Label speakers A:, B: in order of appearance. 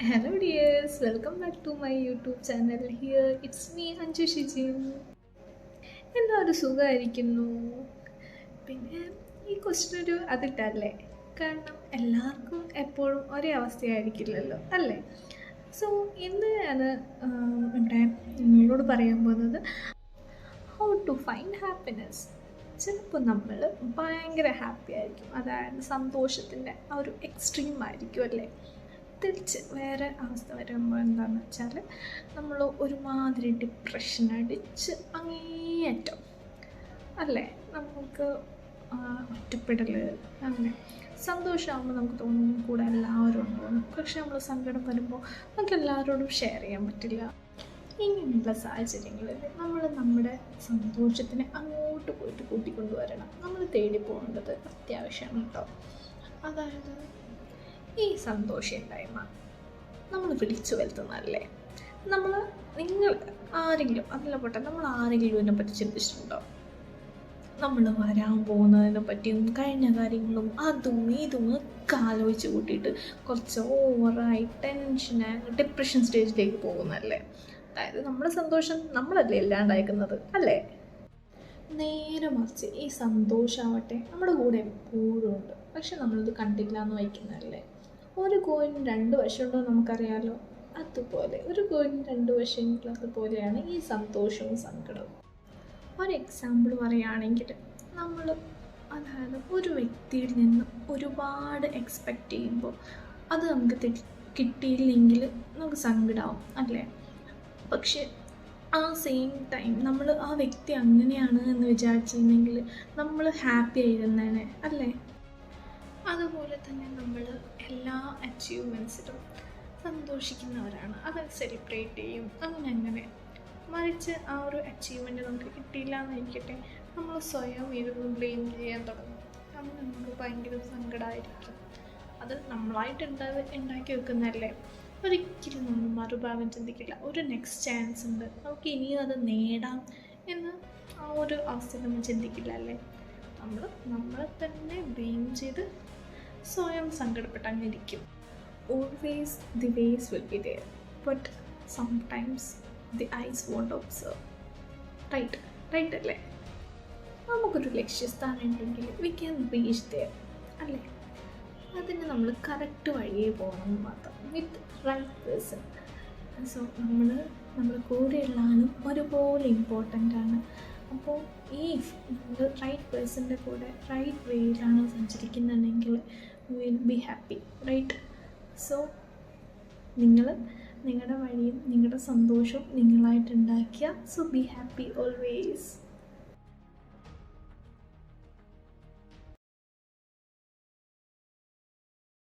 A: Hello dears, welcome back to my YouTube channel. Here it's me Anju Shijin. എല്ലാവരും സുഖമായിരിക്കുന്നു. പിന്നെ ഈ question ഒരു അതിട്ടല്ലേ, കാരണം എല്ലാവർക്കും എപ്പോഴും ഒരേ അവസ്ഥയായിരിക്കില്ലല്ലോ അല്ലേ. സോ ഇന്ന് ഞാൻ ഇവിടെ നിങ്ങളോട് പറയാൻ പോകുന്നത് ഹൗ ടു ഫൈൻഡ് ഹാപ്പിനെസ്. ചിലപ്പോൾ നമ്മൾ ഭയങ്കര ഹാപ്പി ആയിരിക്കും, അതായത് സന്തോഷത്തിൻ്റെ ആ ഒരു എക്സ്ട്രീം ആയിരിക്കും അല്ലേ. തിരിച്ച് വേറെ അവസ്ഥ വരുമ്പോൾ എന്താണെന്ന് വെച്ചാൽ നമ്മൾ ഒരുമാതിരി ഡിപ്രഷൻ അടിച്ച് അങ്ങേയറ്റം അല്ലേ. നമുക്ക് ഒറ്റപ്പെടൽ, അങ്ങനെ സന്തോഷമാകുമ്പോൾ നമുക്ക് തോന്നും കൂടെ എല്ലാവരും ഉണ്ടോന്ന്. പക്ഷെ നമ്മൾ സങ്കടം വരുമ്പോൾ നമുക്ക് എല്ലാവരോടും ഷെയർ ചെയ്യാൻ പറ്റില്ല. ഇങ്ങനെയുള്ള സാഹചര്യങ്ങളിൽ നമ്മൾ നമ്മുടെ സന്തോഷത്തിനെ അങ്ങോട്ട് പോയിട്ട് കൂട്ടിക്കൊണ്ടുവരണം. നമ്മൾ തേടി പോകേണ്ടത് അത്യാവശ്യമാണ് കേട്ടോ. അതായത് ഈ സന്തോഷമില്ലായ്മ നമ്മൾ വിളിച്ചു വരുത്തുന്നതല്ലേ. നിങ്ങൾ ആരെങ്കിലും അതിലെ പോട്ടെ, നമ്മൾ ആരെങ്കിലും ഇതിനെപ്പറ്റി ചിന്തിച്ചിട്ടുണ്ടോ? നമ്മൾ വരാൻ പോകുന്നതിനെ പറ്റിയും കഴിഞ്ഞ കാര്യങ്ങളും അതും ഇതും ഒക്കെ ആലോചിച്ച് കൂട്ടിയിട്ട് കുറച്ച് ഓവറായി ടെൻഷനായി ഡിപ്രഷൻ സ്റ്റേജിലേക്ക് പോകുന്നതല്ലേ. അതായത് നമ്മുടെ സന്തോഷം നമ്മളല്ലേ ഇല്ലാണ്ടായിരിക്കുന്നത് അല്ലേ. നേരെ മറിച്ച് ഈ സന്തോഷമാവട്ടെ നമ്മുടെ കൂടെ എപ്പോഴും ഉണ്ട്, പക്ഷെ നമ്മളിത് കണ്ടില്ല എന്ന് വയ്ക്കുന്നതല്ലേ. ഒരു കോയിന് രണ്ട് വശമുണ്ടോ നമുക്കറിയാമല്ലോ. അതുപോലെ ഒരു കോയിന് രണ്ട് വശമുള്ളത് പോലെയാണ് ഈ സന്തോഷവും സങ്കടവും. ഒരു എക്സാമ്പിൾ പറയുകയാണെങ്കിൽ, അതായത് ഒരു വ്യക്തിയിൽ നിന്ന് ഒരുപാട് എക്സ്പെക്റ്റ് ചെയ്യുമ്പോൾ അത് നമുക്ക് കിട്ടിയില്ലെങ്കിൽ നമുക്ക് സങ്കടമാവും അല്ലേ. പക്ഷെ ആ സെയിം ടൈം നമ്മൾ ആ വ്യക്തി അങ്ങനെയാണ് എന്ന് വിചാരിച്ചിരുന്നെങ്കിൽ നമ്മൾ ഹാപ്പി ആയിരുന്നേനെ അല്ലേ. അതുപോലെ തന്നെ നമ്മൾ എല്ലാ അച്ചീവ്മെൻറ്റ്സിലും സന്തോഷിക്കുന്നവരാണ്, അത് സെലിബ്രേറ്റ് ചെയ്യും അങ്ങനെ. മറിച്ച് ആ ഒരു അച്ചീവ്മെൻറ്റ് നമുക്ക് കിട്ടിയില്ല എന്നിരിക്കട്ടെ, നമ്മൾ സ്വയം ഇരുന്ന് ബ്ലെയിം ചെയ്യാൻ തുടങ്ങും. അങ്ങനെ നമുക്ക് ഭയങ്കര സങ്കടമായിരിക്കും. അത് നമ്മളായിട്ട് ഉണ്ടാക്കി വെക്കുന്നതല്ലേ. ഒരിക്കലും നമ്മൾ മറുഭാഗം ചിന്തിക്കില്ല. ഒരു നെക്സ്റ്റ് ചാൻസ് ഉണ്ട്, നമുക്ക് ഇനിയും അത് നേടാം എന്ന് ആ ഒരു അവസ്ഥയിൽ നമ്മൾ ചിന്തിക്കില്ല അല്ലേ. നമ്മളെ തന്നെ ബ്ലെയിം ചെയ്ത് സ്വയം സങ്കടപ്പെട്ട് അങ്ങിരിക്കും. Always the ways will be there, but sometimes the eyes won't observe. Right അല്ലേ. നമുക്കൊരു ലക്ഷ്യസ്ഥാനം ഉണ്ടെങ്കിൽ വി ക്യാൻ റീച്ച് ദെയർ അല്ലേ. അതിന് നമ്മൾ കറക്റ്റ് വഴിയേ പോകണം മാത്രം, വിത്ത് റൈറ്റ് പേഴ്സൺ. സോ നമ്മുടെ കൂടെയുള്ള ആളും ഒരുപോലെ ഇമ്പോർട്ടൻ്റ് ആണ്. അപ്പോൾ ഈ നമ്മൾ റൈറ്റ് പേഴ്സൻ്റെ കൂടെ റൈറ്റ് വേയിലാണ് സഞ്ചരിക്കുന്നുണ്ടെങ്കിൽ will be happy, right. So നിങ്ങളുടെ വഴിയും നിങ്ങളുടെ സന്തോഷവും നിങ്ങളായിട്ടുണ്ടാക്കിയ. So be happy always.